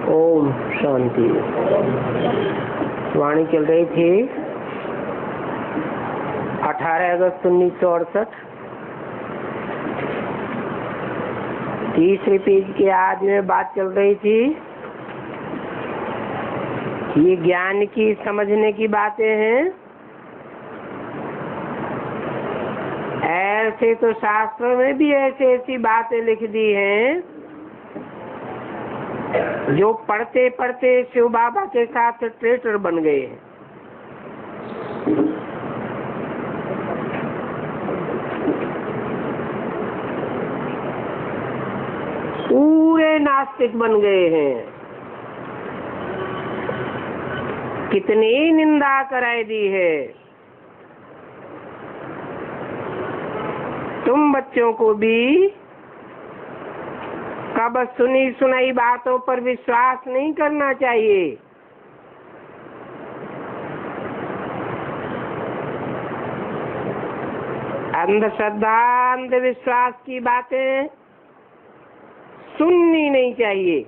ओम शांति। वाणी चल रही थी 18 अगस्त 1968, तीसरे पेज के आदि में बात चल रही थी। ये ज्ञान की समझने की बातें हैं। ऐसे तो शास्त्रों में भी ऐसी बातें लिख दी हैं जो पढ़ते पढ़ते शिव बाबा के साथ ट्रेटर बन गए हैं। पूरे नास्तिक बन गए हैं। कितनी निंदा कराई दी है। तुम बच्चों को भी कब सुनी सुनाई बातों पर विश्वास नहीं करना चाहिए। अंधश्रद्धा अंधविश्वास की बातें सुननी नहीं चाहिए।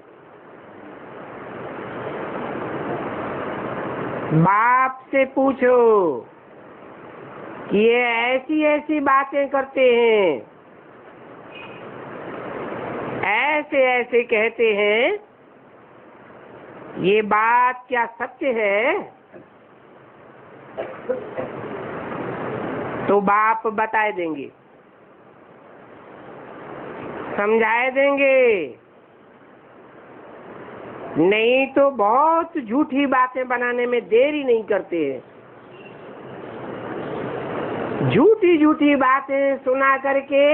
बाप से पूछो कि ये ऐसी ऐसी बातें करते हैं, ऐसे ऐसे कहते हैं, ये बात क्या सत्य है? तो बाप बताए देंगे, समझाए देंगे। नहीं तो बहुत झूठी बातें बनाने में देरी नहीं करते हैं। झूठी झूठी बातें सुना करके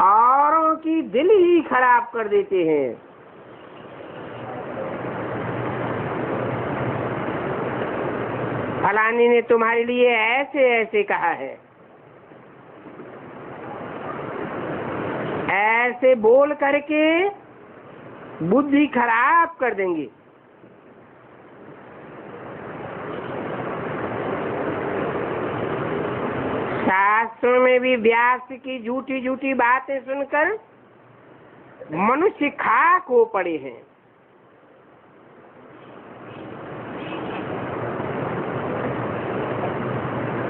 औरों की दिल ही खराब कर देते हैं। फलानी ने तुम्हारे लिए ऐसे ऐसे कहा है, ऐसे बोल करके बुद्धि खराब कर देंगे। शास्त्रों में भी व्यास की झूठी झूठी बातें सुनकर मनुष्य खाक हो पड़े हैं।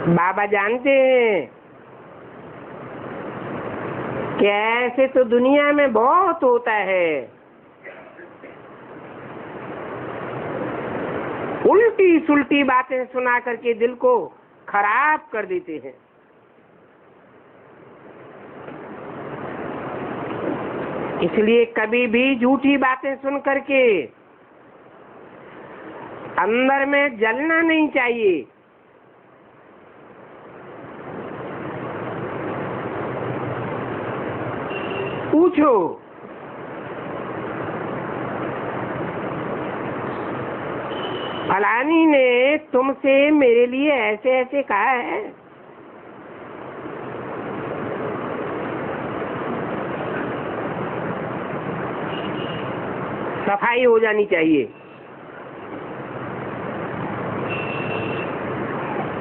बाबा जानते हैं कि ऐसे तो दुनिया में बहुत होता है। उल्टी सुल्टी बातें सुना करके दिल को खराब कर देते हैं। इसलिए कभी भी झूठी बातें सुन करके अंदर में जलना नहीं चाहिए। पूछो, फलानी ने तुमसे मेरे लिए ऐसे ऐसे कहा है। सफाई हो जानी चाहिए।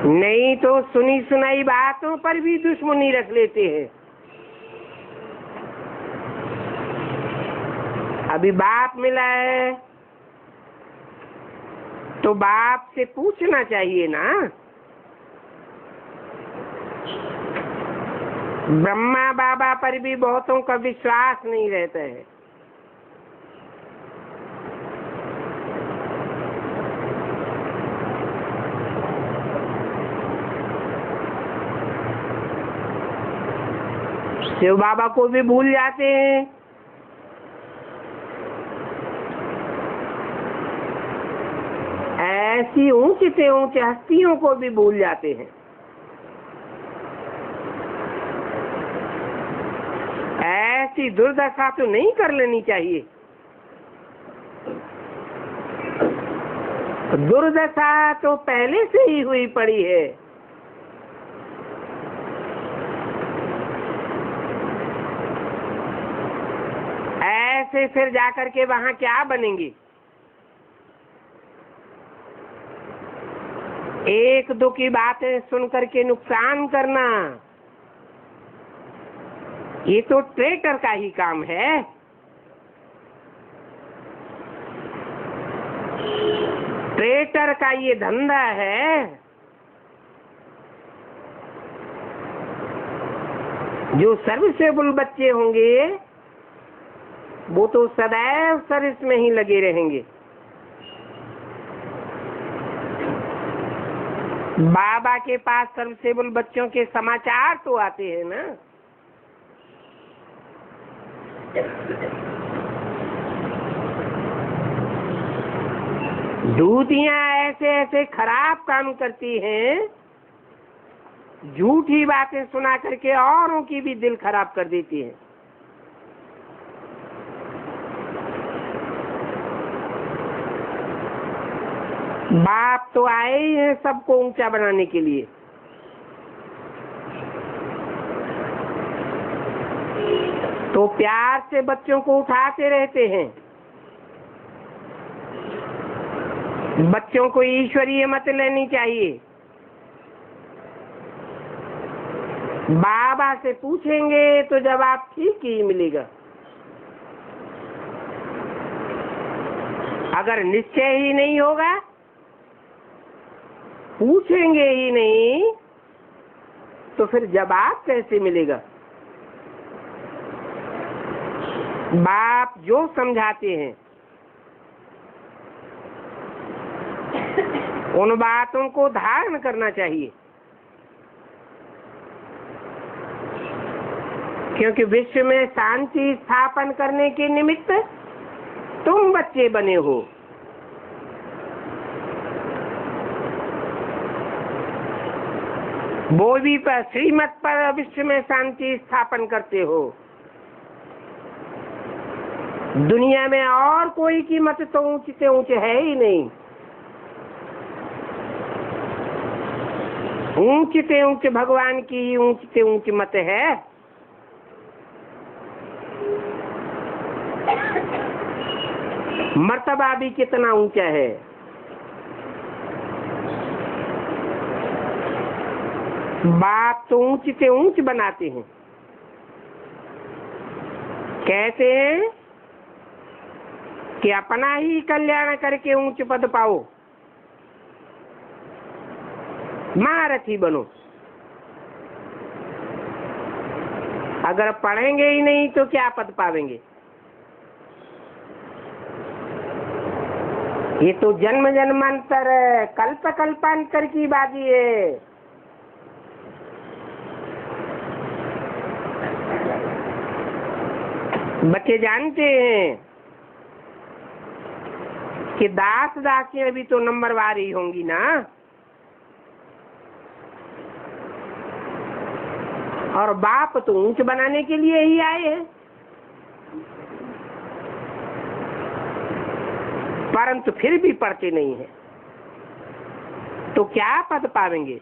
नहीं तो सुनी सुनाई बातों पर भी दुश्मनी रख लेते हैं। अभी बाप मिला है तो बाप से पूछना चाहिए ना। ब्रह्मा बाबा पर भी बहुतों का विश्वास नहीं रहता है। शिव बाबा को भी भूल जाते हैं। ऐसी ऊंची से ऊंची हस्तियों को भी भूल जाते हैं। ऐसी दुर्दशा तो नहीं कर लेनी चाहिए। दुर्दशा तो पहले से ही हुई पड़ी है। से फिर जाकर के वहां क्या बनेंगे? एक दो की बातें सुनकर के नुकसान करना, ये तो ट्रेटर का ही काम है। ट्रेटर का ये धंधा है। जो सर्विसेबल बच्चे होंगे वो तो सदैव सर्विस में ही लगे रहेंगे। बाबा के पास सर्विसेबल बच्चों के समाचार तो आते हैं ना। दूतियां ऐसे ऐसे खराब काम करती हैं, झूठी बातें सुना करके औरों की भी दिल खराब कर देती हैं। बाप तो आए ही हैं सबको ऊंचा बनाने के लिए। तो प्यार से बच्चों को उठाते रहते हैं। बच्चों को ईश्वरीय मत लेनी चाहिए। बाबा से पूछेंगे तो जवाब ठीक ही मिलेगा। अगर निश्चय ही नहीं होगा, पूछेंगे ही नहीं, तो फिर जवाब कैसे मिलेगा? बाप जो समझाते हैं उन बातों को धारण करना चाहिए, क्योंकि विश्व में शांति स्थापन करने के निमित्त तुम बच्चे बने हो। वो भी पर श्रीमत पर विश्व में शांति स्थापन करते हो। दुनिया में और कोई कीमत तो ऊंच से ऊंच है ही नहीं। ऊंच से ऊंच भगवान की ऊंच से ऊंच मत है। मर्तबा भी कितना ऊंचा है। बाप तो ऊंच से ऊंच बनाते हैं। कहते हैं कि अपना ही कल्याण करके ऊंच पद पाओ, महारथी बनो। अगर पढ़ेंगे ही नहीं तो क्या पद पावेंगे? ये तो जन्म जन्मांतर कल्प कल्पांतर की बाजी है। बच्चे जानते हैं कि दास दासियां भी तो नंबरवार ही होंगी ना। और बाप तो ऊंच बनाने के लिए ही आए हैं, परंतु फिर भी पढ़ते नहीं है तो क्या पद पावेंगे?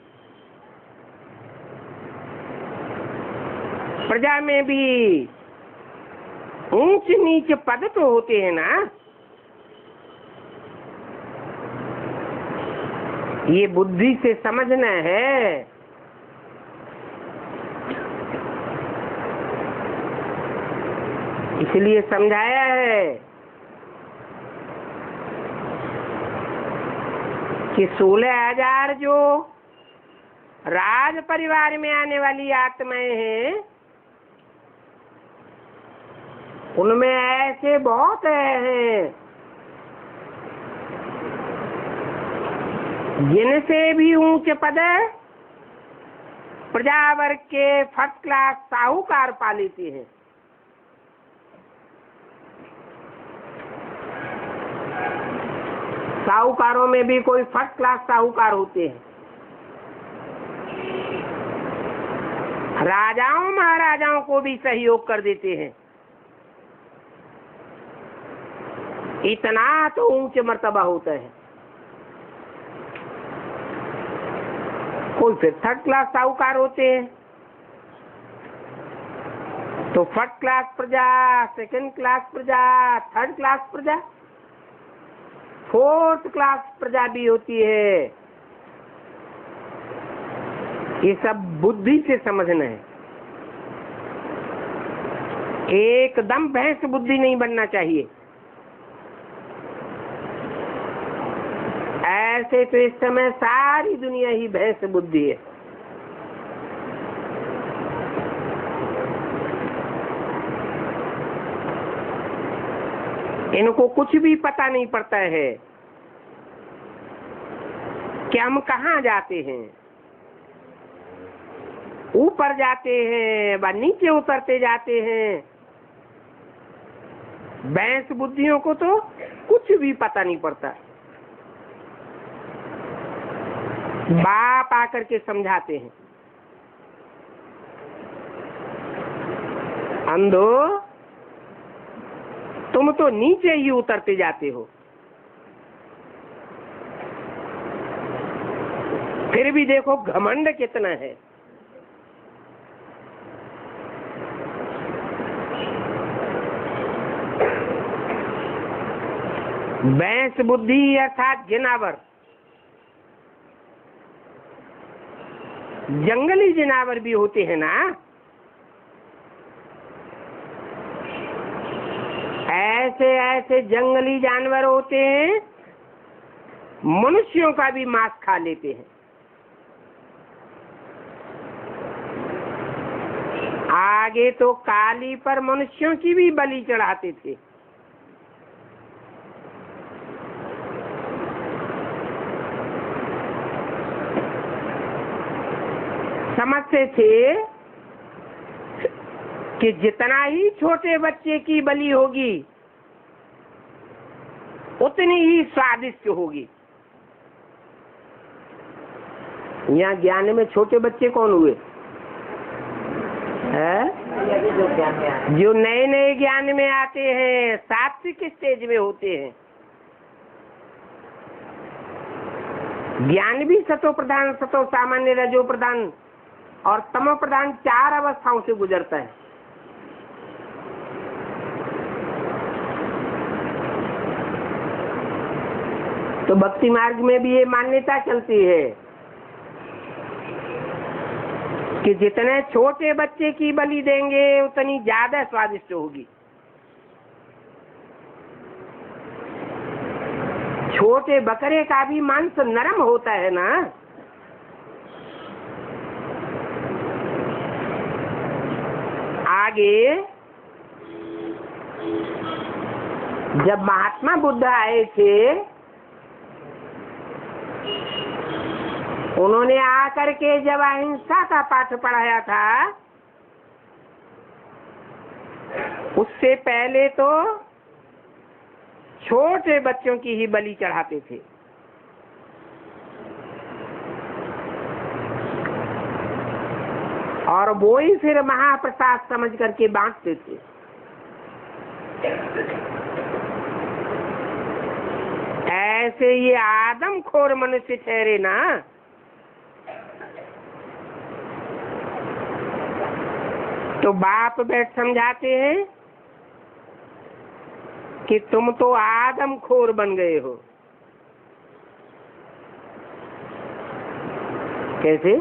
प्रजा में भी ऊंच नीच पद तो होते हैं ना। ये बुद्धि से समझना है। इसलिए समझाया है कि 16,000 जो राज परिवार में आने वाली आत्माएं हैं, उनमें ऐसे बहुत हैं जिनसे भी ऊंच पद प्रजावर्ग के फर्स्ट क्लास साहूकार पा लेते हैं। साहूकारों में भी कोई फर्स्ट क्लास साहूकार होते हैं। राजाओं महाराजाओं को भी सहयोग कर देते हैं। इतना तो ऊंच मर्तबा होता है। कोई फिर थर्ड क्लास साहूकार होते हैं। तो फर्स्ट क्लास प्रजा, सेकंड क्लास प्रजा, थर्ड क्लास प्रजा, फोर्थ क्लास प्रजा भी होती है। ये सब बुद्धि से समझना है। एकदम भैंस बुद्धि नहीं बनना चाहिए। ऐसे तो इस समय सारी दुनिया ही भैंस बुद्धि है। इनको कुछ भी पता नहीं पड़ता है कि हम कहाँ जाते हैं, ऊपर जाते हैं व नीचे उतरते जाते हैं। भैंस बुद्धियों को तो कुछ भी पता नहीं पड़ता। बाप आकर के समझाते हैं, अंधो तुम तो नीचे ही उतरते जाते हो। फिर भी देखो घमंड कितना है। भैंस बुद्धि अर्थात जिनावर, जंगली जिनावर भी होते हैं ना, ऐसे ऐसे जंगली जानवर होते हैं, मनुष्यों का भी मांस खा लेते हैं। आगे तो काली पर मनुष्यों की भी बलि चढ़ाते थे। समझते थे कि जितना ही छोटे बच्चे की बलि होगी उतनी ही स्वादिष्ट होगी। यहाँ ज्ञान में छोटे बच्चे कौन हुए हैं? जो नए नए ज्ञान में आते हैं, सात्विक स्टेज में होते हैं। ज्ञान भी सतो प्रधान, सतो सामान्य, रजो प्रधान और तमो प्रधान 4 अवस्थाओं से गुजरता है। तो भक्ति मार्ग में भी ये मान्यता चलती है कि जितने छोटे बच्चे की बलि देंगे उतनी ज्यादा स्वादिष्ट होगी। छोटे बकरे का भी मांस नरम होता है ना। आगे जब महात्मा बुद्ध आए थे, उन्होंने आकर के जब अहिंसा का पाठ पढ़ाया था, उससे पहले तो छोटे बच्चों की ही बलि चढ़ाते थे। और वो ही फिर महाप्रसाद समझ करके बांटते थे। ऐसे ये आदमखोर मनुष्य ठहरे ना, तो बाप बैठ समझाते हैं कि तुम तो आदमखोर बन गए हो। कैसे?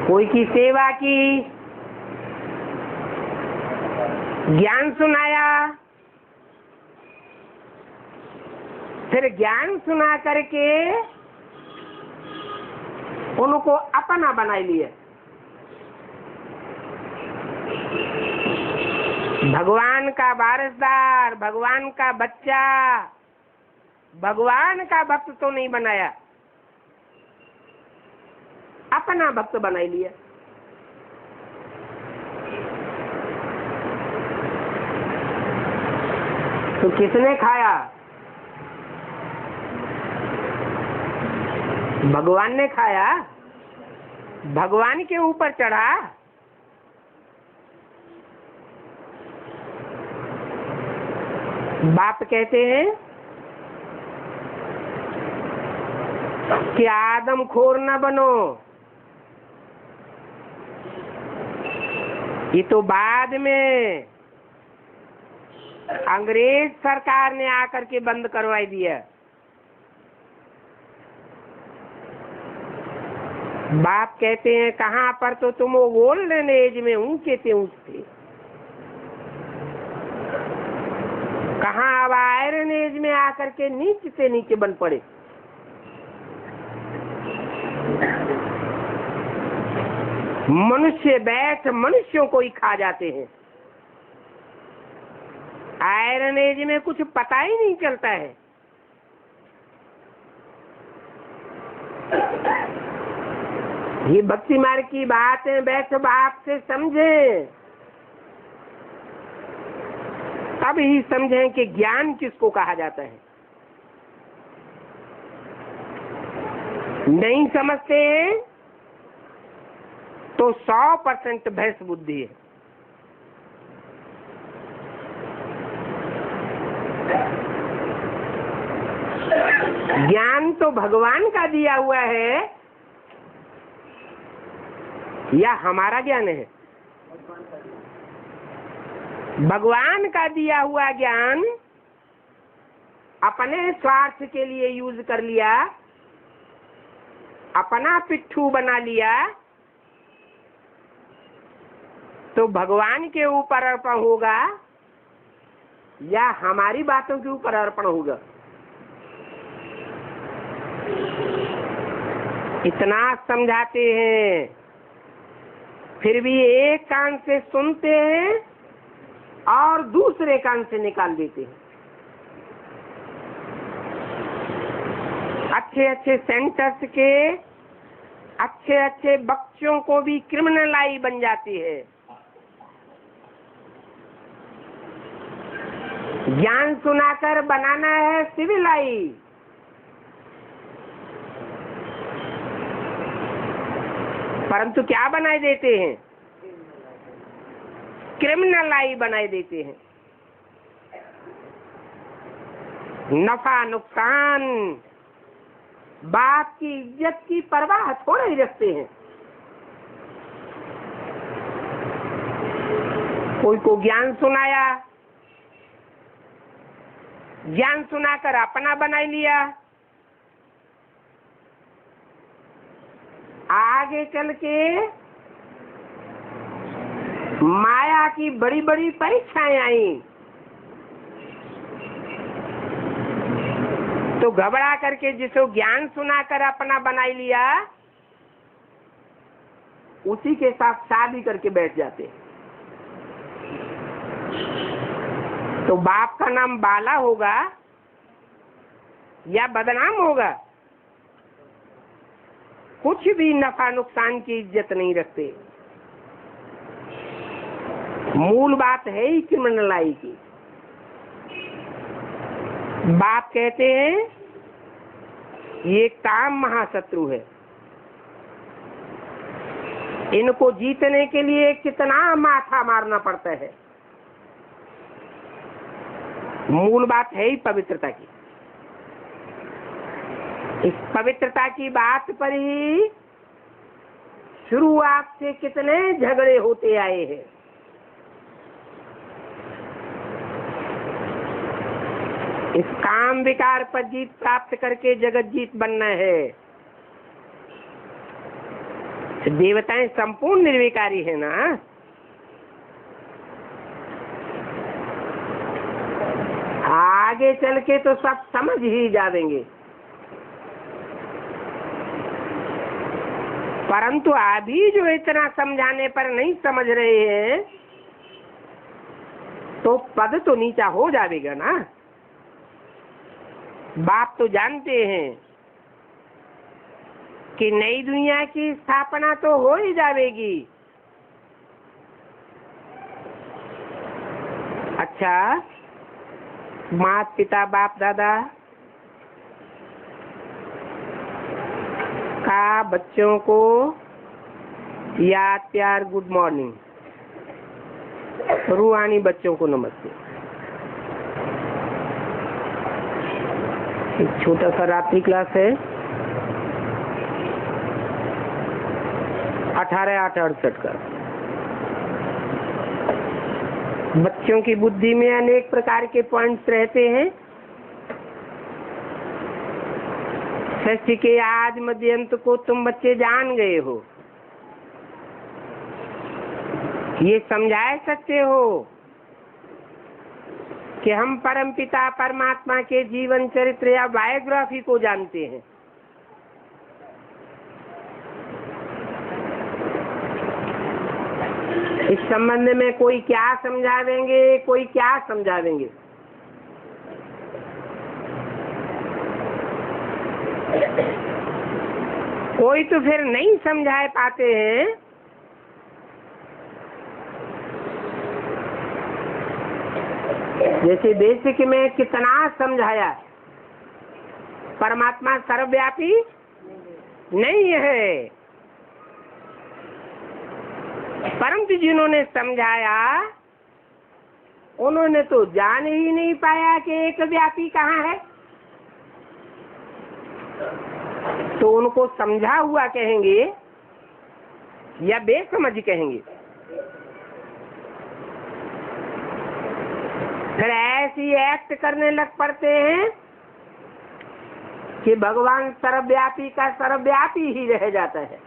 कोई की सेवा की, ज्ञान सुनाया, फिर ज्ञान सुना करके उनको अपना बना लिया। भगवान का वारिसदार, भगवान का बच्चा, भगवान का भक्त तो नहीं बनाया, अपना भक्त बना लिया। तो किसने खाया? भगवान ने खाया। भगवान के ऊपर चढ़ा। बाप कहते हैं कि आदमखोर न बनो। ये तो बाद में अंग्रेज सरकार ने आकर के बंद करवाई दिया। बाप कहते हैं कहाँ पर तो तुम वो गोल्डन एज में ऊंचे थे ऊंचे, कहाँ अब आयरन एज में आकर के नीचे से नीचे बन पड़े। मनुष्य बैठ मनुष्यों को ही खा जाते हैं। आयरन एज में कुछ पता ही नहीं चलता है। ये भक्ति मार्ग की बातें बैठ बाप से समझें, तब ही समझें कि ज्ञान किसको कहा जाता है। नहीं समझते हैं तो 100% भैंस बुद्धि है। ज्ञान तो भगवान का दिया हुआ है या हमारा ज्ञान है? भगवान का दिया हुआ ज्ञान अपने स्वार्थ के लिए यूज कर लिया, अपना पिट्ठू बना लिया, तो भगवान के ऊपर अर्पण होगा या हमारी बातों के ऊपर अर्पण होगा? इतना समझाते हैं फिर भी एक कान से सुनते हैं और दूसरे कान से निकाल देते हैं। अच्छे अच्छे सेंटर्स के अच्छे अच्छे बच्चों को भी क्रिमिनल बन जाती है। ज्ञान सुनाकर बनाना है सिविल आई, परंतु क्या बनाए देते हैं? क्रिमिनल आई बनाए देते हैं। नफा नुकसान, बाप की इज्जत की परवाह थोड़े ही रखते हैं। कोई को ज्ञान सुनाया, ज्ञान सुनाकर अपना बनाई लिया, आगे चल के माया की बड़ी बड़ी परीक्षाएं आई तो घबरा करके जिसको ज्ञान सुनाकर अपना बनाई लिया उसी के साथ शादी करके बैठ जाते। तो बाप का नाम बाला होगा या बदनाम होगा? कुछ भी नफा नुकसान की इज्जत नहीं रखते। मूल बात है ही क्रिमिनलाई की। बाप कहते हैं ये काम महाशत्रु है, इनको जीतने के लिए कितना माथा मारना पड़ता है। मूल बात है ही पवित्रता की। इस पवित्रता की बात पर ही शुरुआत से कितने झगड़े होते आए हैं। इस काम विकार पर जीत प्राप्त करके जगत जीत बनना है। देवताएं संपूर्ण निर्विकारी है ना। आगे चल के तो सब समझ ही जाएंगे, परंतु अभी जो इतना समझाने पर नहीं समझ रहे हैं तो पद तो नीचा हो जाएगा ना। बाप तो जानते हैं कि नई दुनिया की स्थापना तो हो ही जाएगी। अच्छा, माता पिता बाप दादा का बच्चों को याद प्यार गुड मॉर्निंग, रूहानी बच्चों को नमस्ते। एक छोटा सा रात्रि क्लास है। 1868 का। बच्चों की बुद्धि में अनेक प्रकार के पॉइंट्स रहते हैं। षष्ठी के आज मध्यंत को तुम बच्चे जान गए हो, ये समझा सकते हो कि हम परमपिता परमात्मा के जीवन चरित्र या बायोग्राफी को जानते हैं। इस संबंध में कोई क्या समझावेंगे, कोई क्या समझावेंगे। कोई तो फिर नहीं समझा पाते हैं। जैसे बेसिक में कितना समझाया, परमात्मा सर्वव्यापी नहीं है, परंतु जिन्होंने समझाया उन्होंने तो जान ही नहीं पाया कि एक व्यापी कहाँ है, तो उनको समझा हुआ कहेंगे या बेसमझ कहेंगे। फिर ऐसी एक्ट करने लग पड़ते हैं कि भगवान सर्वव्यापी का सर्वव्यापी ही रह जाता है।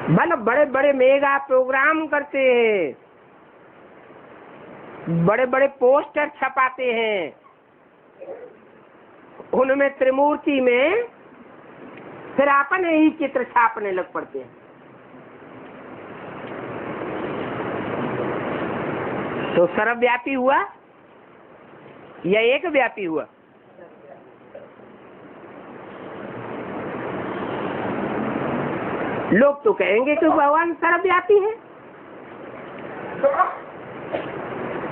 भले बड़े बड़े मेगा प्रोग्राम करते हैं, बड़े बड़े पोस्टर छपाते हैं, उनमें त्रिमूर्ति में फिर अपने ही चित्र छापने लग पड़ते हैं। तो सर्वव्यापी हुआ या एक व्यापी हुआ? लोग तो कहेंगे कि भगवान सर्वव्यापी है।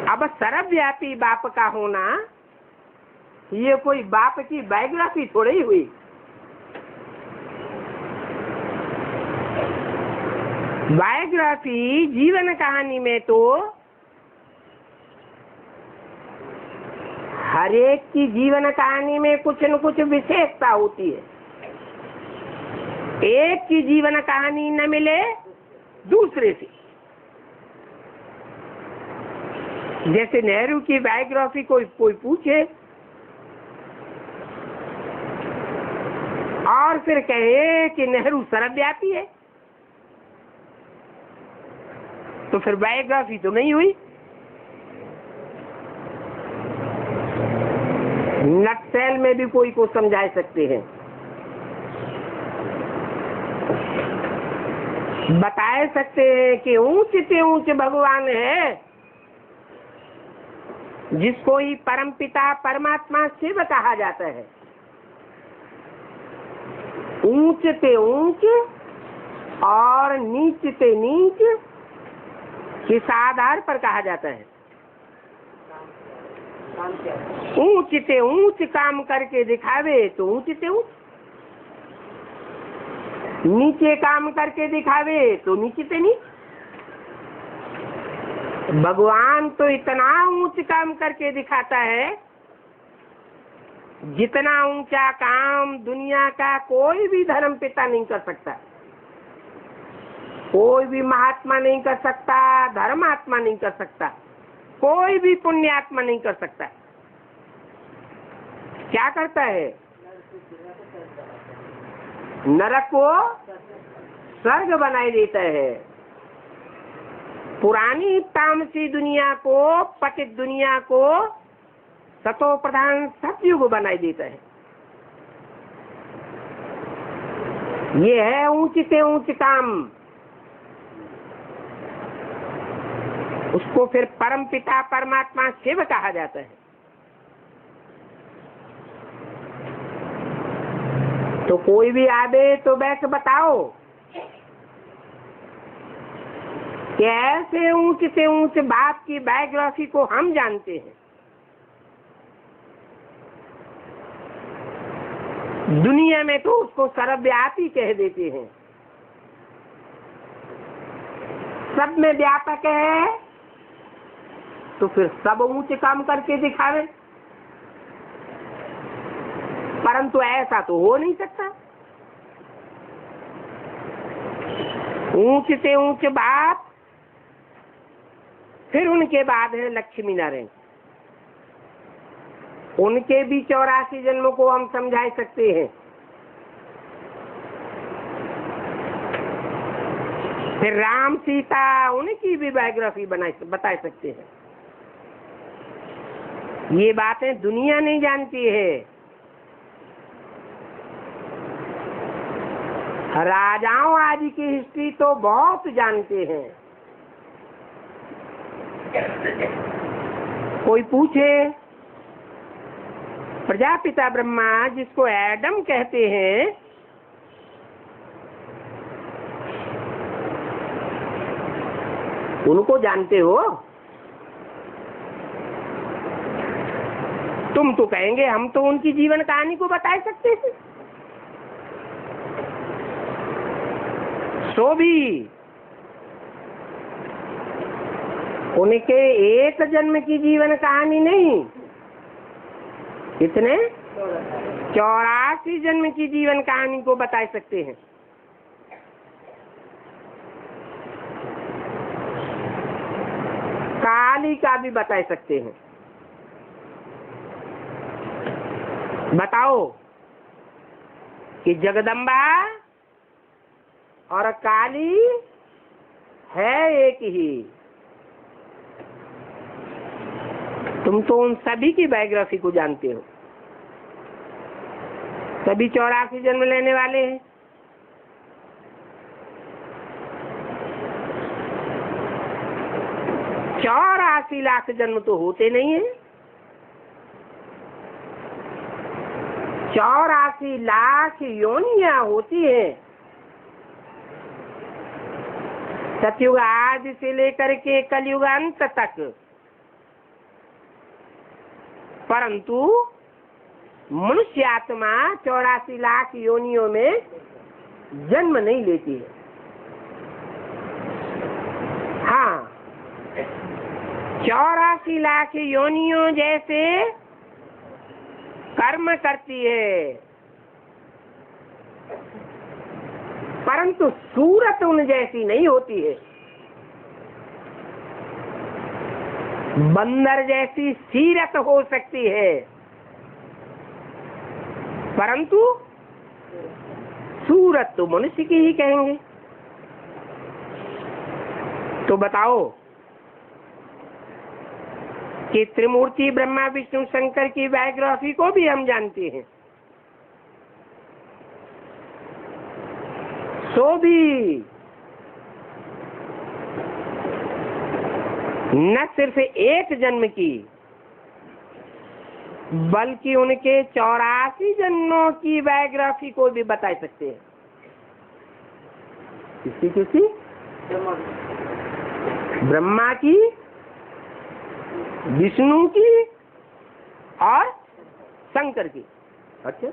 अब सर्वव्यापी बाप का होना ये कोई बाप की बायोग्राफी थोड़ी हुई। बायोग्राफी जीवन कहानी में तो हर एक की जीवन कहानी में कुछ न कुछ विशेषता होती है। एक की जीवन कहानी न मिले दूसरे से। जैसे नेहरू की बायोग्राफी कोई पूछे और फिर कहे कि नेहरू सर्वव्यापी है, तो फिर बायोग्राफी तो नहीं हुई। नटसेल में भी कोई को समझा सकते हैं, बता सकते हैं कि ऊंच से ऊंच भगवान है, जिसको ही परमपिता परमात्मा शिव कहा जाता है। ऊंच से ऊंच और नीच से नीच किस आधार पर कहा जाता है? ऊंच से ऊंच काम करके दिखावे तो ऊंच से ऊंच, नीचे काम करके दिखावे तो नीचे से नीच। भगवान तो इतना ऊंच काम करके दिखाता है, जितना ऊंचा काम दुनिया का कोई भी धर्म पिता नहीं कर सकता, कोई भी महात्मा नहीं कर सकता, धर्मात्मा नहीं कर सकता, कोई भी पुण्यात्मा नहीं कर सकता। क्या करता है? नरक को स्वर्ग बनाए देता है, पुरानी तामसी दुनिया को, पतित दुनिया को सतो प्रधान सतयुग बनाए देता है। ये है ऊंच से ऊंच काम। उसको फिर परम पिता परमात्मा शिव कहा जाता है। तो कोई भी आवे तो बैठ बताओ कि ऐसे ऊंच से ऊंच बाप की बायोग्राफी को हम जानते हैं। दुनिया में तो उसको सर्वव्यापी कह देते हैं, सब में व्यापक है, तो फिर सब ऊंचे काम करके दिखावे। परंतु ऐसा तो हो नहीं सकता। ऊंच से ऊंच बाप, फिर उनके बाद है लक्ष्मी नारायण। उनके भी 84 जन्मों को हम समझा सकते हैं। फिर राम सीता, उनकी भी बायोग्राफी बता सकते हैं। ये बातें दुनिया नहीं जानती है। राजाओं आदि की हिस्ट्री तो बहुत जानते हैं। कोई पूछे, प्रजापिता ब्रह्मा जिसको एडम कहते हैं, उनको जानते हो? तुम तो कहेंगे हम तो उनकी जीवन कहानी को बता सकते हैं। सो भी उनके एक जन्म की जीवन कहानी नहीं, कितने 84 जन्म की जीवन कहानी को बता सकते हैं। काली का भी बता सकते हैं। बताओ कि जगदम्बा और काली है एक ही। तुम तो उन सभी की बायोग्राफी को जानते हो। सभी 84 जन्म लेने वाले हैं। चौरासी लाख जन्म तो होते नहीं है। 84 लाख योनियां होती है सतयुग आदि से लेकर के कलयुग अंत तक। परंतु मनुष्य आत्मा 84 लाख योनियों में जन्म नहीं लेती है। हाँ, 84 लाख योनियों जैसे कर्म करती है, परंतु सूरत उन जैसी नहीं होती है। बंदर जैसी सीरत हो सकती है, परंतु सूरत तो मनुष्य की ही कहेंगे। तो बताओ कि त्रिमूर्ति ब्रह्मा विष्णु शंकर की बायोग्राफी को भी हम जानते हैं। सो भी न सिर्फ एक जन्म की, बल्कि उनके 84 जन्मों की बायोग्राफी को भी बता सकते हैं। किसी ब्रह्मा की, विष्णु की और शंकर की। अच्छा,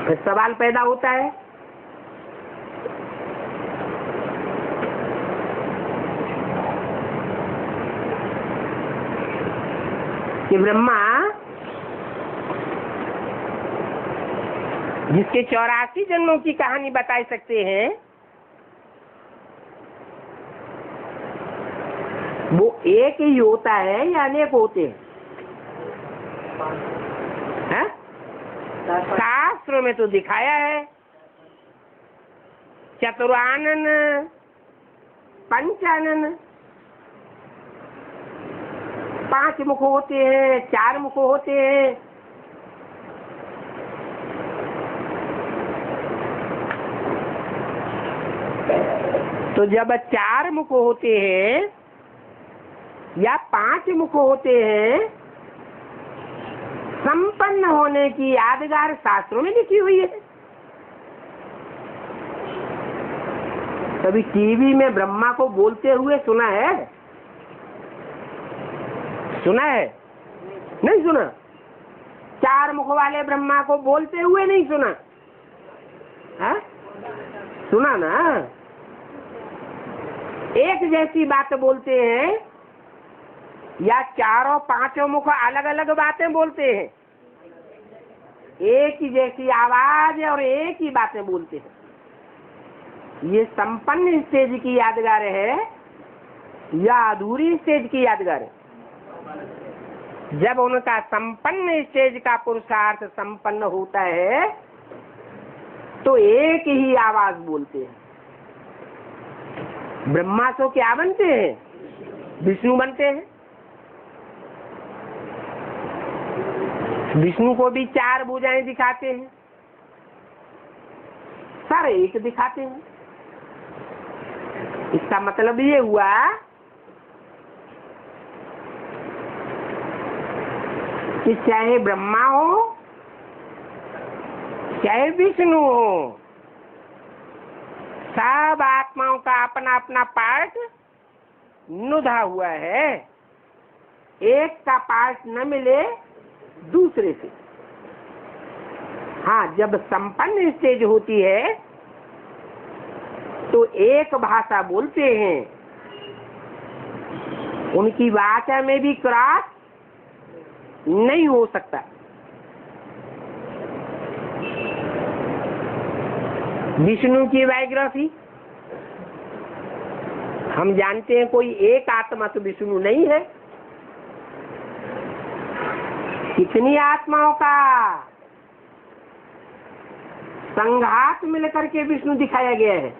फिर सवाल पैदा होता है कि ब्रह्मा जिसके 84 जन्मों की कहानी बता सकते हैं, वो एक ही होता है या अनेक होते हैं? शास्त्रों में तो दिखाया है चतुरानन पंचानन, 5 मुख होते हैं, 4 मुख होते हैं। तो जब 4 मुख होते हैं या 5 मुख होते हैं, संपन्न होने की यादगार शास्त्रों में लिखी हुई है। कभी टीवी में ब्रह्मा को बोलते हुए सुना है? सुना है? नहीं सुना। 4 मुख वाले ब्रह्मा को बोलते हुए नहीं सुना है? सुना ना। एक जैसी बात बोलते हैं या चारों पांचों मुख अलग अलग बातें बोलते हैं? एक ही जैसी आवाज और एक ही बातें बोलते हैं। ये संपन्न स्टेज की यादगार है या अधूरी स्टेज की यादगार है? जब उनका संपन्न स्टेज का पुरुषार्थ संपन्न होता है तो एक ही आवाज बोलते हैं। ब्रह्मा तो क्या बनते हैं? विष्णु बनते हैं। विष्णु को भी 4 भुजाएं दिखाते हैं, सर एक दिखाते हैं। इसका मतलब ये हुआ कि चाहे ब्रह्मा हो चाहे विष्णु हो, सब आत्माओं का अपना अपना पार्ट नुधा हुआ है। एक का पार्ट न मिले दूसरे से। हाँ, जब संपन्न स्टेज होती है तो एक भाषा बोलते हैं, उनकी भाषा में भी क्रॉस नहीं हो सकता। विष्णु की बायोग्राफी हम जानते हैं, कोई एक आत्मा तो विष्णु नहीं है, कितनी आत्माओं का संघात मिलकर के विष्णु दिखाया गया है।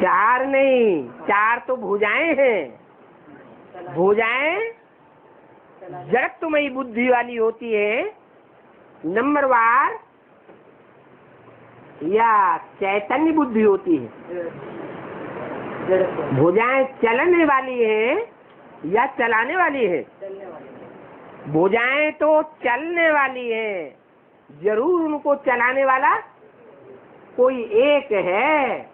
4 नहीं, 4 तो भुजाएं हैं। भुजाएं जड़त्वमयी बुद्धि वाली होती है, नंबरवार या चैतन्य बुद्धि होती है। भुजाएं चलने वाली है या चलाने वाली है? भुजाएं तो चलने वाली है, जरूर उनको चलाने वाला कोई एक है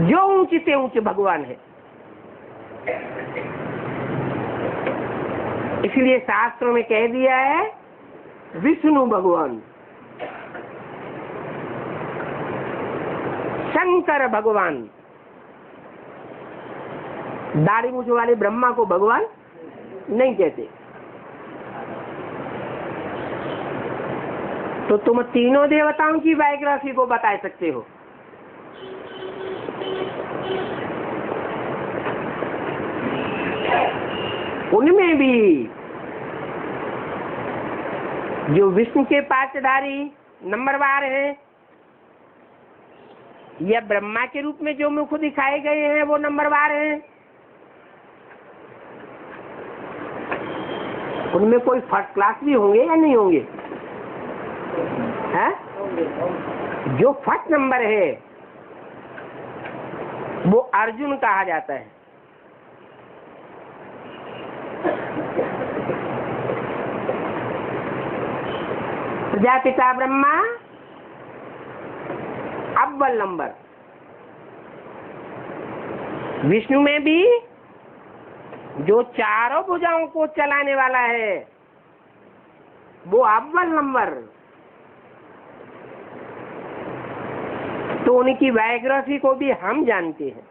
जो ऊंचे से ऊंचे भगवान है। इसलिए शास्त्रों में कह दिया है विष्णु भगवान, शंकर भगवान। दाढ़ी मूछ वाले ब्रह्मा को भगवान नहीं कहते। तो तुम तीनों देवताओं की बायोग्राफी को बता सकते हो। उनमें भी जो विष्णु के पासधारी नंबरवार हैं या ब्रह्मा के रूप में जो मुख दिखाए गए हैं वो नंबरवार हैं। उनमें कोई फर्स्ट क्लास भी होंगे या नहीं होंगे? है? जो फर्स्ट नंबर है वो अर्जुन कहा जाता है। प्रजापिता ब्रह्मा अव्वल नंबर। विष्णु में भी जो चारों भुजाओं को चलाने वाला है वो अव्वल नंबर। तो उनकी बायोग्राफी को भी हम जानते हैं।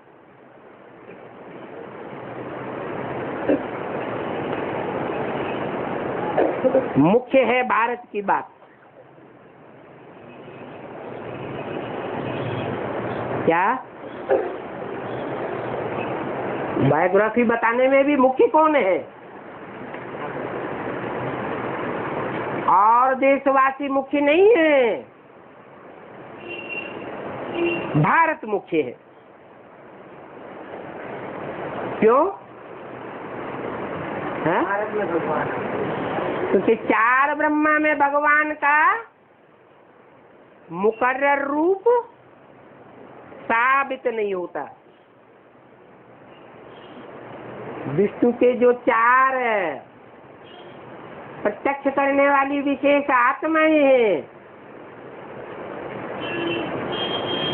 मुख्य है भारत की बात। क्या बायोग्राफी बताने में भी मुख्य कौन है? और देशवासी मुख्य नहीं है, भारत मुख्य है। क्यों? भारत में भगवान, क्योंकि 4 ब्रह्मा में भगवान का मुकर्रर रूप साबित नहीं होता। विष्णु के जो 4 प्रत्यक्ष करने वाली विशेष आत्माएं हैं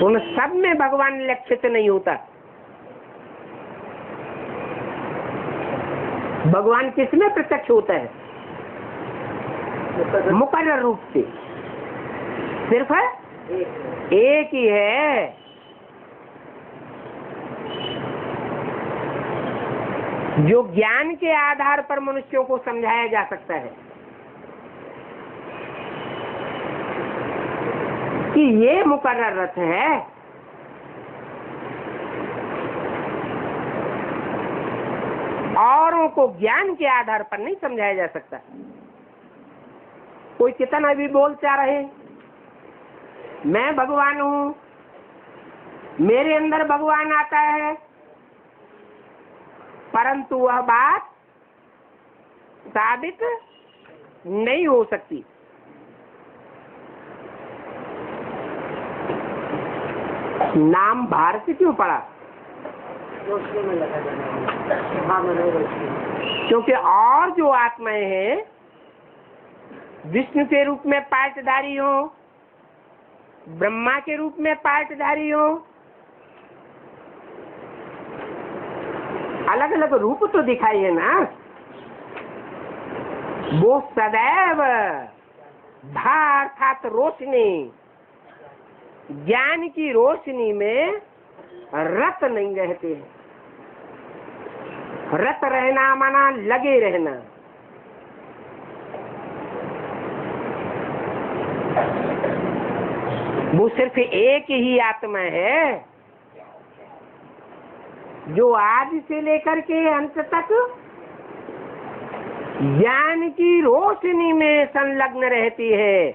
उन सब में भगवान लक्षित नहीं होता। भगवान किसमें प्रत्यक्ष होता है? मुकर्रर रूप से। सिर्फ एक ही है। जो ज्ञान के आधार पर मनुष्यों को समझाया जा सकता है। कि ये मुकर्रर रथ है। औरों को ज्ञान के आधार पर नहीं समझाया जा सकता। कोई कितना भी बोल चाह रहे मैं भगवान हूं, मेरे अंदर भगवान आता है, परंतु वह बात साबित नहीं हो सकती। नाम भारत क्यों पड़ा? क्योंकि और जो आत्माएं हैं विष्णु के रूप में पार्टधारी हो, ब्रह्मा के रूप में पार्टधारी हो, अलग अलग रूप तो दिखाई है ना। वो सदैव धा अर्थात रोशनी, ज्ञान की रोशनी में रत नहीं रहते हैं। रत रहना माना लगे रहना। वो सिर्फ एक ही आत्मा है जो आदि से लेकर के अंत तक ज्ञान की रोशनी में संलग्न रहती है।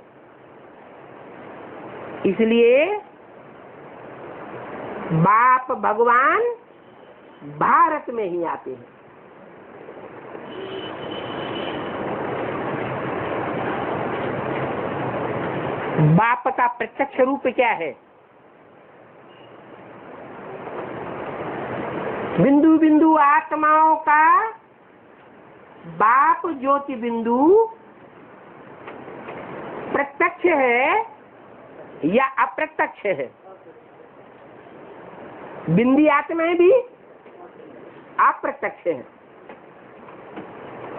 इसलिए बाप भगवान भारत में ही आते हैं। बाप का प्रत्यक्ष रूप क्या है? बिंदु बिंदु आत्माओं का बाप ज्योति बिंदु प्रत्यक्ष है या अप्रत्यक्ष है? बिंदी आत्माएं भी अप्रत्यक्ष है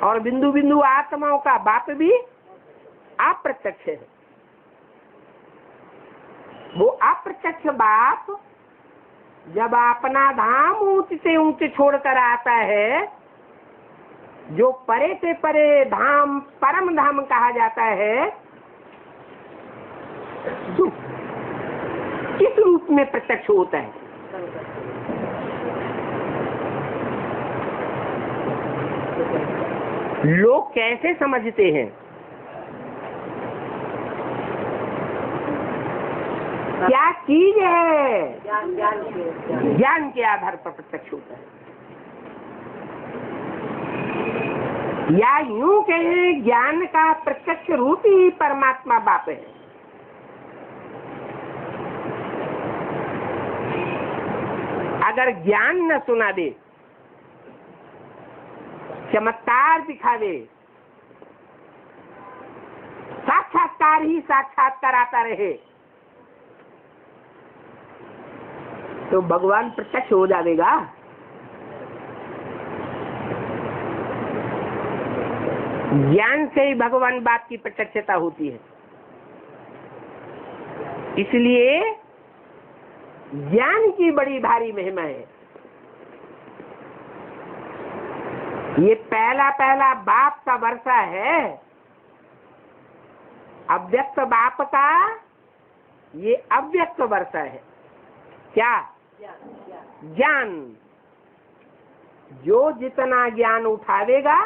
और बिंदु बिंदु आत्माओं का बाप भी अप्रत्यक्ष है। वो अप्रत्यक्ष बाप जब अपना धाम ऊंच से ऊंच छोड़कर आता है, जो परे से परे धाम परम धाम कहा जाता है, तो किस रूप में प्रत्यक्ष होता है? लोग कैसे समझते हैं? क्या चीज है? ज्ञान के आधार पर प्रत्यक्ष होता है। या यूं कहें ज्ञान का प्रत्यक्ष रूप ही परमात्मा बाप है। अगर ज्ञान न सुना दे, चमत्कार दिखा दे, साक्षात्कार ही साक्षात्कार आता रहे, तो भगवान प्रत्यक्ष हो जाएगा। ज्ञान से ही भगवान बाप की प्रत्यक्षता होती है। इसलिए ज्ञान की बड़ी भारी महिमा है। ये पहला पहला बाप का वर्षा है। अव्यक्त बाप का ये अव्यक्त वर्षा है। क्या? ज्ञान। जो जितना ज्ञान उठावेगा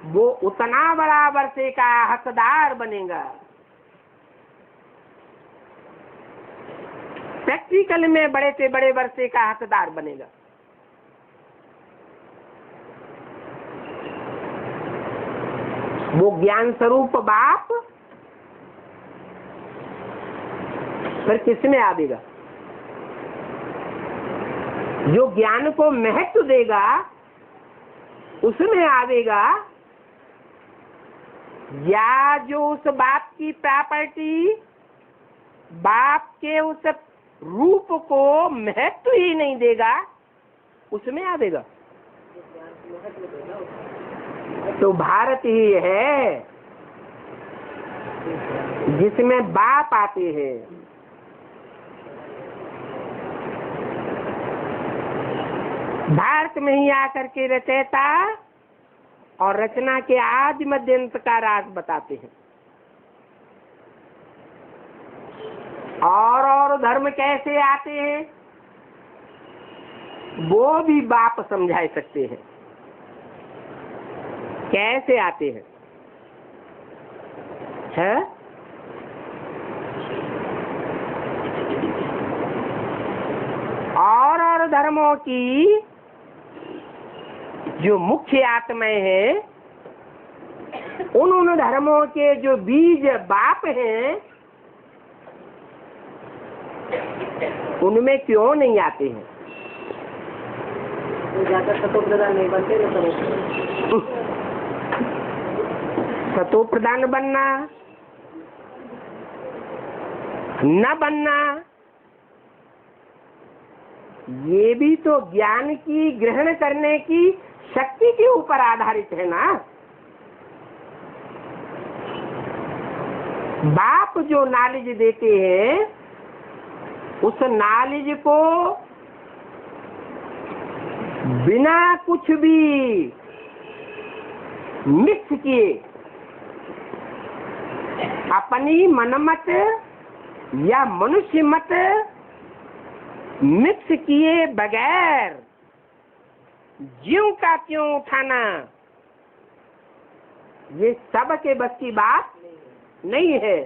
वो उतना बड़ा वर्षे का हकदार बनेगा। प्रैक्टिकल में बड़े से बड़े वर्षे का हकदार बनेगा। वो ज्ञान स्वरूप बाप फिर किसमें आवेगा? जो ज्ञान को महत्व देगा उसमें आवेगा, या जो उस बाप की प्रॉपर्टी, बाप के उस रूप को महत्व ही नहीं देगा उसमें आवेगा। तो भारत ही है जिसमें बाप आते हैं। भारत में ही आकर के रचयिता और रचना के आदि मध्य अंत का राज बताते हैं। और धर्म कैसे आते हैं वो भी बाप समझा सकते हैं, कैसे आते हैं, है? और धर्मों की जो मुख्य आत्माएं हैं, उन धर्मों के जो बीज बाप हैं, उनमें क्यों नहीं आते हैं? सतो प्रधान नहीं बनते सतो प्रधान बनना न बनना, ये भी तो ज्ञान की ग्रहण करने की शक्ति के ऊपर आधारित है ना। बाप जो नॉलेज देते हैं, उस नॉलेज को बिना कुछ भी मिक्स किए, अपनी मनमत या मनुष्य मत मिक्स किए बगैर ज्यों का त्यों उठाना, ये सब के बस की बात नहीं है।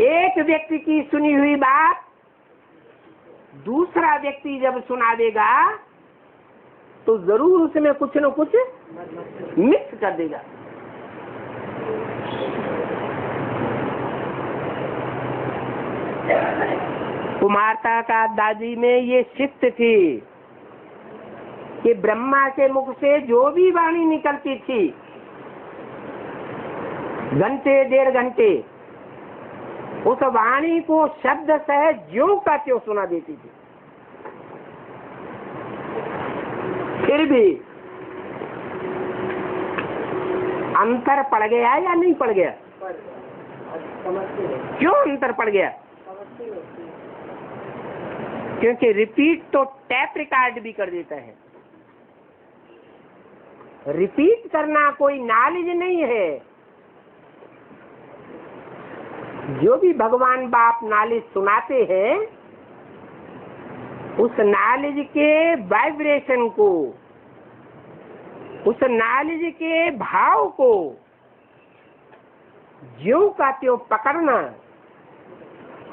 एक व्यक्ति की सुनी हुई बात दूसरा व्यक्ति जब सुना देगा तो जरूर उसमें कुछ न कुछ मिक्स कर देगा। कुमारता का दादी में ये शिक्त थी कि ब्रह्मा के मुख से जो भी वाणी निकलती थी, घंटे 1.5 घंटे उस वाणी को शब्द सह ज्यों का त्यों सुना देती थी। फिर भी अंतर पड़ गया या नहीं पड़ गया? क्यों अंतर पड़ गया? क्योंकि रिपीट तो टैप रिकॉर्ड भी कर देता है। रिपीट करना कोई नॉलेज नहीं है। जो भी भगवान बाप नॉलेज सुनाते हैं, उस नॉलेज के वाइब्रेशन को, उस नॉलेज के भाव को ज्यों का त्यों पकड़ना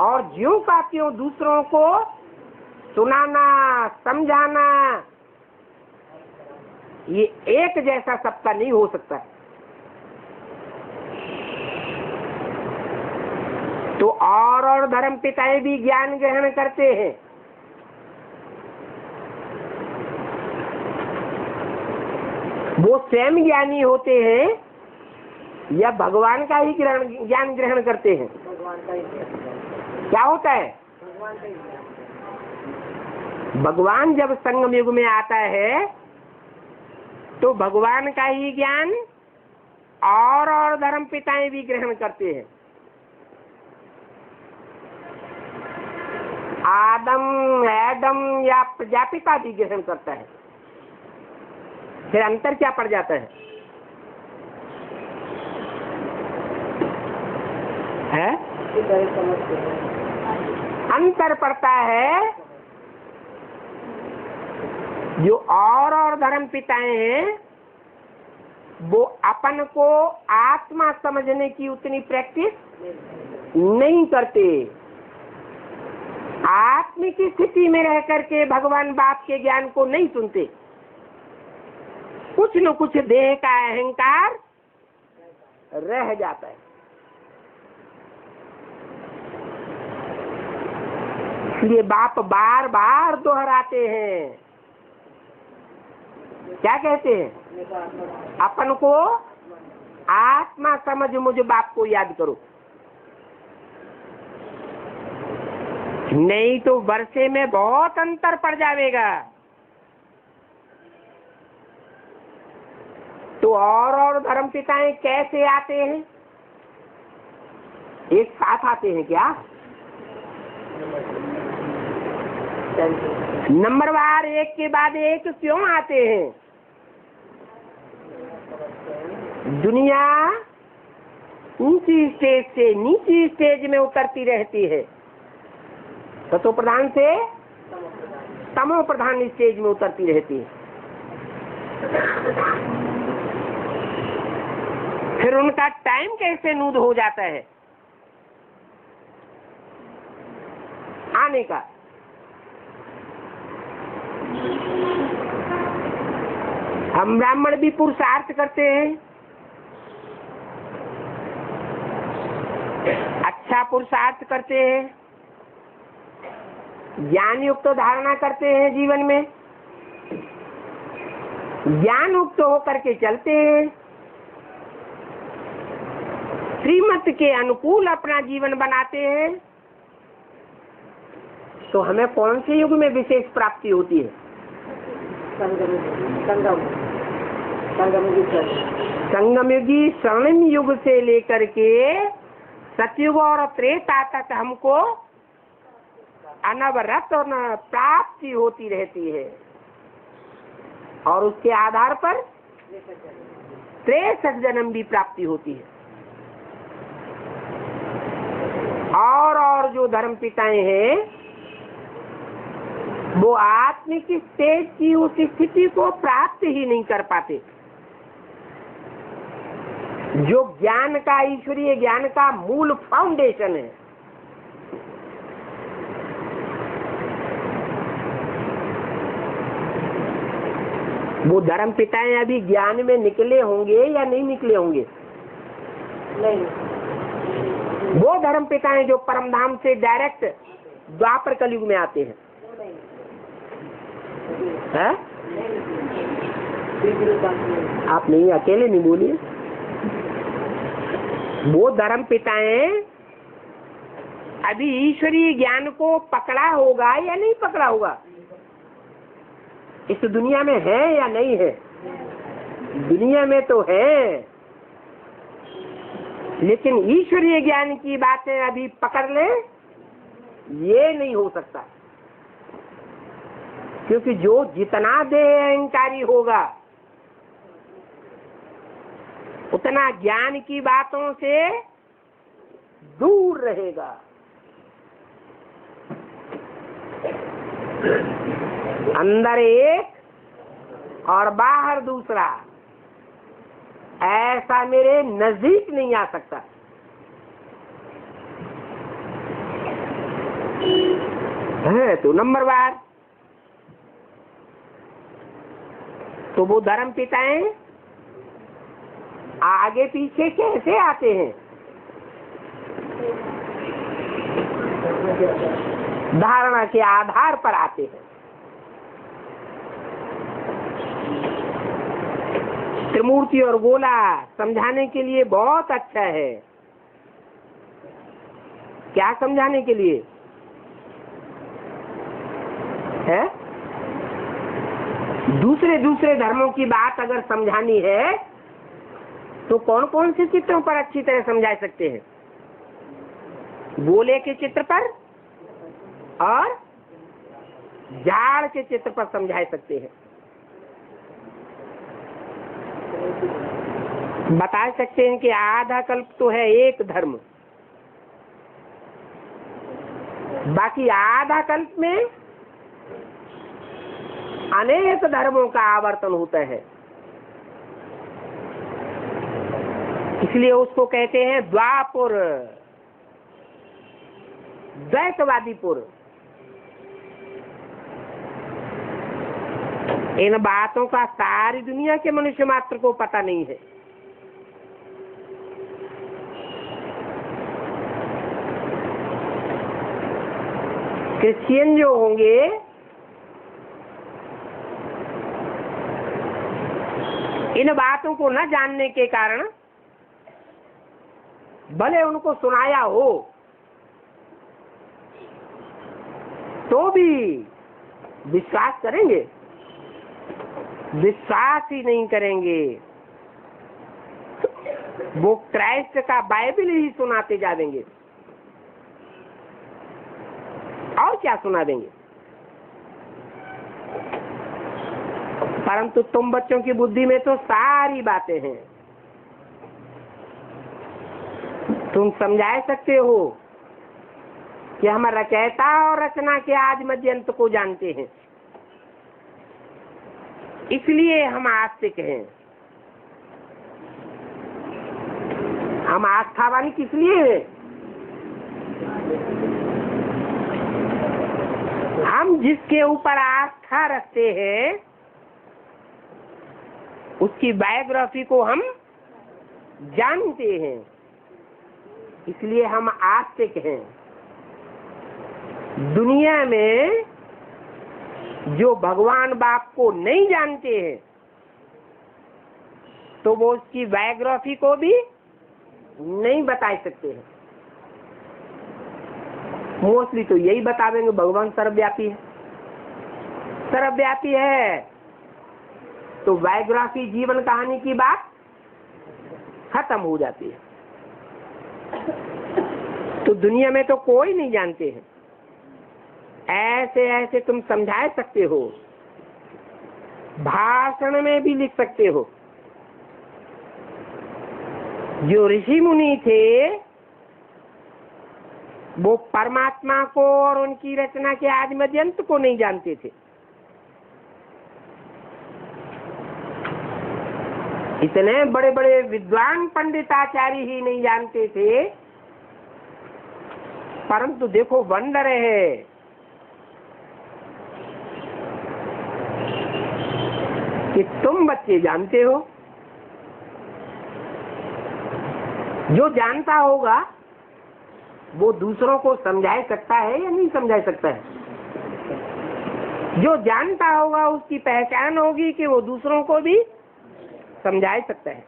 और ज्यों का त्यों दूसरों को सुनाना, समझाना, ये एक जैसा सबका नहीं हो सकता। तो और धर्म पिताएं भी ज्ञान ग्रहण करते हैं। वो स्वयं ज्ञानी होते हैं या भगवान का ही ज्ञान ग्रहण करते हैं? क्या होता है? भगवान जब संगम युग में आता है तो भगवान का ही ज्ञान और धर्म पिताएं भी ग्रहण करते हैं। एडम या प्रजापिता भी ग्रहण करता है। फिर अंतर क्या पड़ जाता है? अंतर पड़ता है जो और धर्म पिताएं हैं, वो अपन को आत्मा समझने की उतनी प्रैक्टिस नहीं करते। आत्मिक स्थिति में रह करके भगवान बाप के ज्ञान को नहीं सुनते। कुछ न कुछ देह का अहंकार रह जाता है। इसलिए बाप बार बार दोहराते हैं। क्या कहते हैं? अपन को आत्मा समझ मुझ बाप को याद करो, नहीं तो वर्षे में बहुत अंतर पड़ जाएगा। तो और धर्म पिताएं कैसे आते हैं? एक साथ आते हैं क्या? नंबरवार एक के बाद एक क्यों आते हैं? ऊंची स्टेज से नीची स्टेज में उतरती रहती है, सतो प्रधान से तमो प्रधान स्टेज में उतरती रहती है। फिर उनका टाइम कैसे नूद हो जाता है आने का। हम ब्राह्मण भी पुरुषार्थ करते हैं, अच्छा पुरुषार्थ करते हैं, ज्ञान युक्त धारणा करते हैं, जीवन में ज्ञान युक्त होकर के चलते हैं, श्रीमत के अनुकूल अपना जीवन बनाते हैं, तो हमें कौन से युग में विशेष प्राप्ति होती है? संगमयुगी स्वर्णिम युग से लेकर के सतयुग और त्रेता तक हमको अनवरत और प्राप्ति होती रहती है, और उसके आधार पर 63 जन्म भी प्राप्ति होती है। और जो धर्म पिताएं हैं वो आत्मिक स्टेज की उस स्थिति को प्राप्त ही नहीं कर पाते जो ज्ञान का, ईश्वरीय ज्ञान का मूल फाउंडेशन है। वो धर्म पिताएं अभी ज्ञान में निकले होंगे या नहीं निकले होंगे? नहीं। वो धर्म पिताएं जो परमधाम से डायरेक्ट द्वापर कलयुग में आते हैं, है? आप नहीं, अकेले नहीं बोलिए। वो धर्म पिताएं अभी ईश्वरीय ज्ञान को पकड़ा होगा या नहीं पकड़ा होगा? इस दुनिया में है या नहीं है? दुनिया में तो है, लेकिन ईश्वरीय ज्ञान की बातें अभी पकड़ ले, ये नहीं हो सकता। क्योंकि जो जितना देह अहंकारी होगा उतना ज्ञान की बातों से दूर रहेगा। अंदर एक और बाहर दूसरा, ऐसा मेरे नजदीक नहीं आ सकता। है तो नंबरवार। तो वो धर्म पिताएं आगे पीछे कैसे आते हैं? धारणा के आधार पर आते हैं। त्रिमूर्ति और गोला समझाने के लिए बहुत अच्छा है। क्या समझाने के लिए है? दूसरे दूसरे धर्मों की बात अगर समझानी है तो कौन कौन से चित्रों पर अच्छी तरह समझा सकते हैं? गोले के चित्र पर और झाड़ के चित्र पर समझा सकते हैं। बता सकते हैं कि आधा कल्प तो है एक धर्म, बाकी आधा कल्प में अनेक धर्मों का आवर्तन होता है। इसलिए उसको कहते हैं द्वापुर, द्वैतवादीपुर। इन बातों का सारी दुनिया के मनुष्य मात्र को पता नहीं है। क्रिश्चियन जो होंगे इन बातों को न जानने के कारण भले उनको सुनाया हो तो भी विश्वास करेंगे? विश्वास ही नहीं करेंगे। वो क्राइस्ट का बाइबल ही सुनाते जा देंगे, और क्या सुना देंगे? परंतु तुम बच्चों की बुद्धि में तो सारी बातें हैं। तुम समझा सकते हो कि हम रचयिता और रचना के आदि मध्य अंत को जानते हैं, इसलिए हम आस्तिक हैं। हम आस्थावान किस लिए हैं? हम जिसके ऊपर आस्था रखते हैं उसकी बायोग्राफी को हम जानते हैं, इसलिए हम आस्तिक हैं। दुनिया में जो भगवान बाप को नहीं जानते हैं तो वो उसकी बायोग्राफी को भी नहीं बता सकते हैं। मोस्टली तो यही बतावेंगे भगवान सर्वव्यापी है। सर्वव्यापी है तो बायोग्राफी जीवन कहानी की बात खत्म हो जाती है। तो दुनिया में तो कोई नहीं जानते हैं। ऐसे ऐसे तुम समझा सकते हो, भाषण में भी लिख सकते हो। जो ऋषि मुनि थे वो परमात्मा को और उनकी रचना के आदि मध्य अंत को नहीं जानते थे। इतने बड़े बड़े विद्वान पंडिताचार्य ही नहीं जानते थे, परंतु देखो वंडर है, कि तुम बच्चे जानते हो। जो जानता होगा वो दूसरों को समझा सकता है या नहीं समझा सकता है? जो जानता होगा उसकी पहचान होगी कि वो दूसरों को भी समझा सकता है।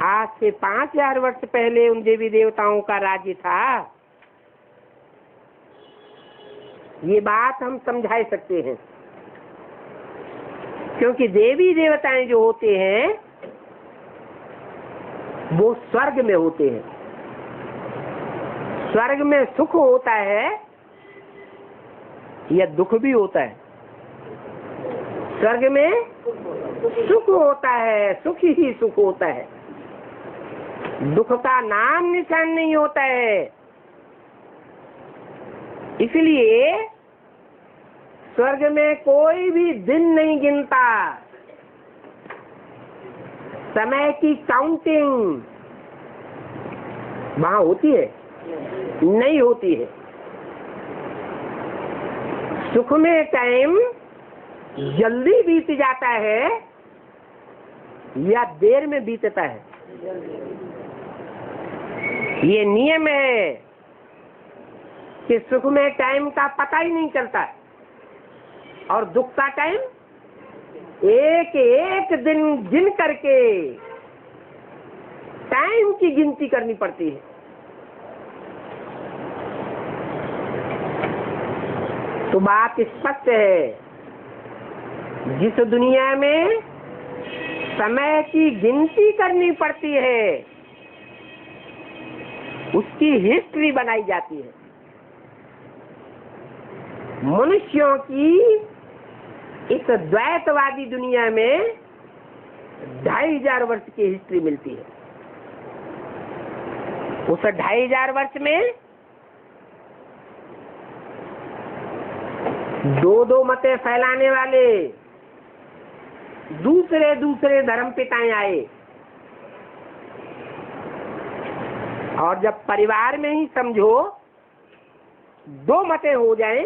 आज से 5000 वर्ष पहले उन देवी देवताओं का राज्य था, ये बात हम समझा सकते हैं। क्योंकि देवी देवताएं जो होते हैं वो स्वर्ग में होते हैं। स्वर्ग में सुख होता है या दुख भी होता है? स्वर्ग में सुख होता है, सुख ही सुख होता है, दुख का नाम निशान नहीं होता है। इसलिए स्वर्ग में कोई भी दिन नहीं गिनता, समय की काउंटिंग वहां होती है? नहीं होती है। सुख में टाइम जल्दी बीत जाता है या देर में बीतता है? ये नियम है कि सुख में टाइम का पता ही नहीं चलता और दुख का टाइम एक एक दिन गिन करके टाइम की गिनती करनी पड़ती है। तो बात स्पष्ट है, जिस दुनिया में समय की गिनती करनी पड़ती है उसकी हिस्ट्री बनाई जाती है। मनुष्यों की इस द्वैतवादी दुनिया में 2500 वर्ष की हिस्ट्री मिलती है। उस 2500 वर्ष में दो मतें फैलाने वाले दूसरे दूसरे धर्म पिताएं आए, और जब परिवार में ही समझो 2 मतें हो जाएं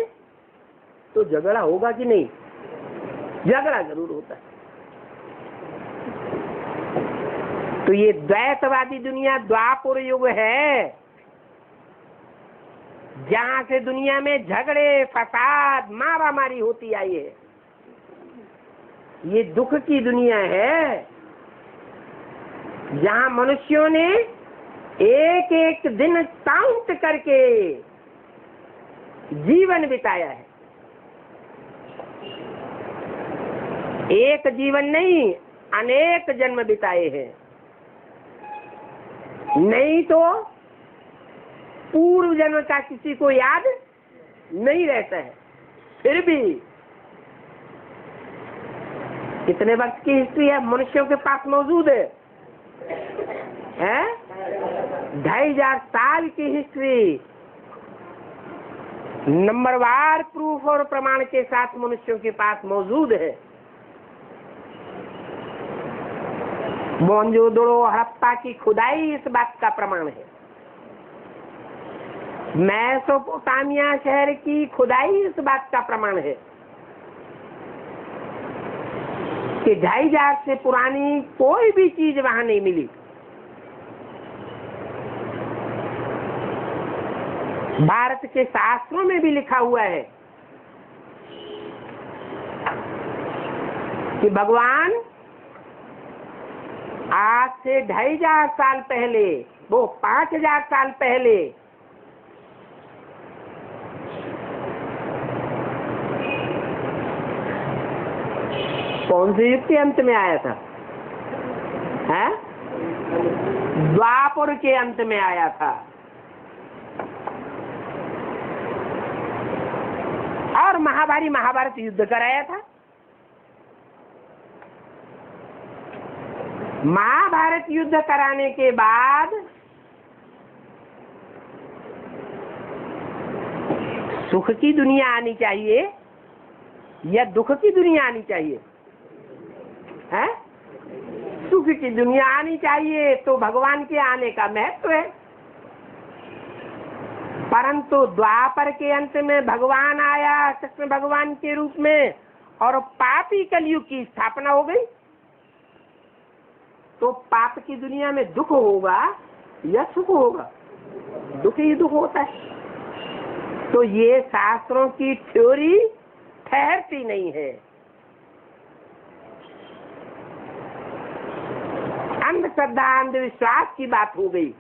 तो झगड़ा होगा कि नहीं? झगड़ा जरूर होता है। तो ये द्वैतवादी दुनिया द्वापर युग है, जहां से दुनिया में झगड़े, फसाद, मारामारी होती आई है। ये दुख की दुनिया है जहां मनुष्यों ने एक एक दिन काउंट करके जीवन बिताया है। एक जीवन नहीं, अनेक जन्म बिताए हैं। नहीं तो पूर्व जन्म का किसी को याद नहीं रहता है। फिर भी कितने वर्ष की हिस्ट्री है मनुष्यों के पास मौजूद है? 2500 साल की हिस्ट्री नंबरवार प्रूफ और प्रमाण के साथ मनुष्यों के पास मौजूद है। मोहनजोदड़ो हड़प्पा की खुदाई इस बात का प्रमाण है। मेसोपोटामिया शहर की खुदाई इस बात का प्रमाण है कि 2500 से पुरानी कोई भी चीज वहां नहीं मिली। भारत के शास्त्रों में भी लिखा हुआ है कि भगवान आज से 2500 साल पहले, वो 5000 साल पहले कौन से युग के अंत में आया था? है द्वापर के अंत में आया था। और महाभारत युद्ध कराया था। महाभारत युद्ध कराने के बाद सुख की दुनिया आनी चाहिए या दुख की दुनिया आनी चाहिए? है सुख की दुनिया आनी चाहिए, तो भगवान के आने का महत्व है। परंतु द्वापर के अंत में भगवान आया कृष्ण भगवान के रूप में और पापी कलयुग की स्थापना हो गई। तो पाप की दुनिया में दुख होगा या सुख होगा? दुख ही दुख होता है। तो ये शास्त्रों की थ्योरी ठहरती नहीं है। अंधश्रद्धा अंधविश्वास की बात हो गई।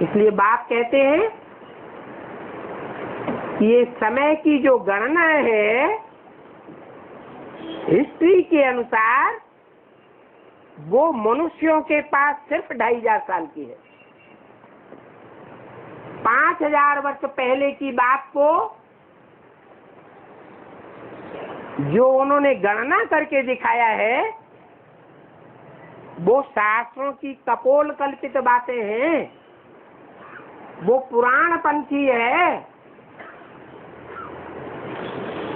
इसलिए बाप कहते हैं कि ये समय की जो गणना है हिस्ट्री के अनुसार वो मनुष्यों के पास सिर्फ 2500 साल की है। 5000 वर्ष पहले की बात को जो उन्होंने गणना करके दिखाया है वो शास्त्रों की कपोल कल्पित बातें हैं, वो पुराण पंथी है,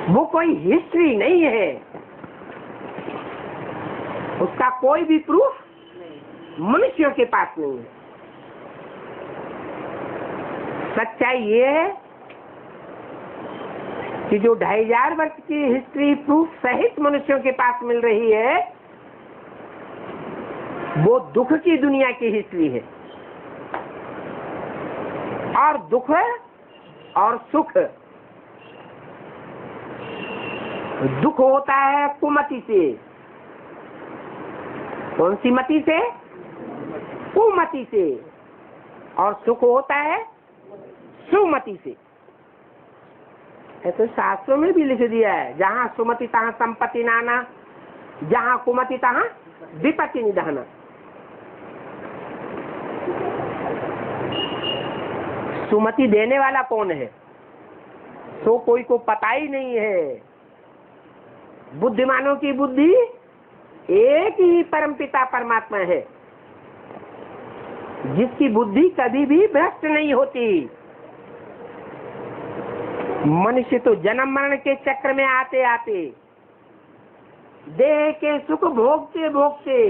वो कोई हिस्ट्री नहीं है। उसका कोई भी प्रूफ मनुष्यों के पास नहीं है। सच्चाई ये है कि जो 2500 वर्ष की हिस्ट्री प्रूफ सहित मनुष्यों के पास मिल रही है वो दुख की दुनिया की हिस्ट्री है। और दुख और सुख, दुख होता है कुमति से। कौन सी मति से? कुमति से। और सुख होता है सुमति से। तो शास्त्रों में भी लिख दिया है, जहाँ सुमति तहाँ संपत्ति नाना, जहाँ कुमति तहाँ विपत्ति निधाना। सुमति देने वाला कौन है? तो कोई को पता ही नहीं है। बुद्धिमानों की बुद्धि एक ही परमपिता परमात्मा है, जिसकी बुद्धि कभी भी भ्रष्ट नहीं होती। मनुष्य तो जन्म मरण के चक्र में आते आते देह के सुख भोगते भोगते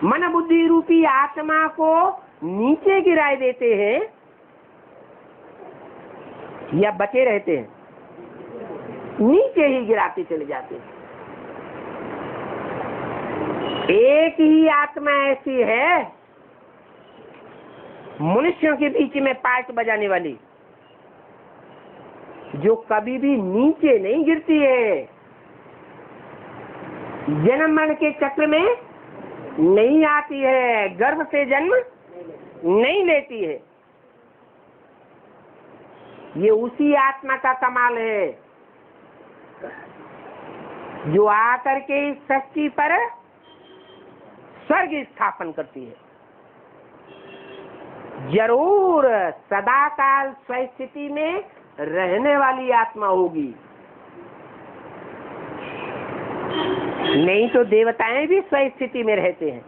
मन बुद्धि रूपी आत्मा को नीचे गिराए देते हैं या बचे रहते हैं? नीचे ही गिराते चले जाते हैं। एक ही आत्मा ऐसी है मनुष्यों के बीच में पार्ट बजाने वाली, जो कभी भी नीचे नहीं गिरती है, जन्म मरण के चक्र में नहीं आती है, गर्भ से जन्म नहीं लेती है। ये उसी आत्मा का कमाल है जो आकर के इस सृष्टि पर स्वर्ग स्थापन करती है। जरूर सदाकाल स्वस्थिति में रहने वाली आत्मा होगी, नहीं तो देवताएं भी स्वस्थिति में रहते हैं।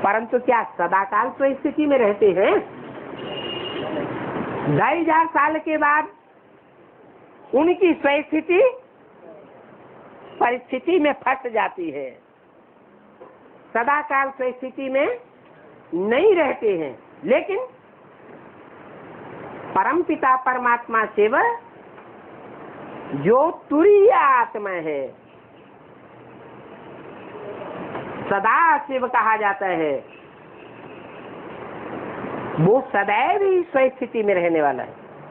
परंतु क्या सदाकाल स्वस्थिति में रहते हैं? 2500 साल के बाद उनकी स्वस्थिति परिस्थिति में फंस जाती है, सदाकाल स्वस्थिति में नहीं रहते हैं। लेकिन परमपिता परमात्मा शिव जो तुरीय आत्मा है, सदा शिव कहा जाता है, वो सदैव ही स्वस्थिति में रहने वाला है।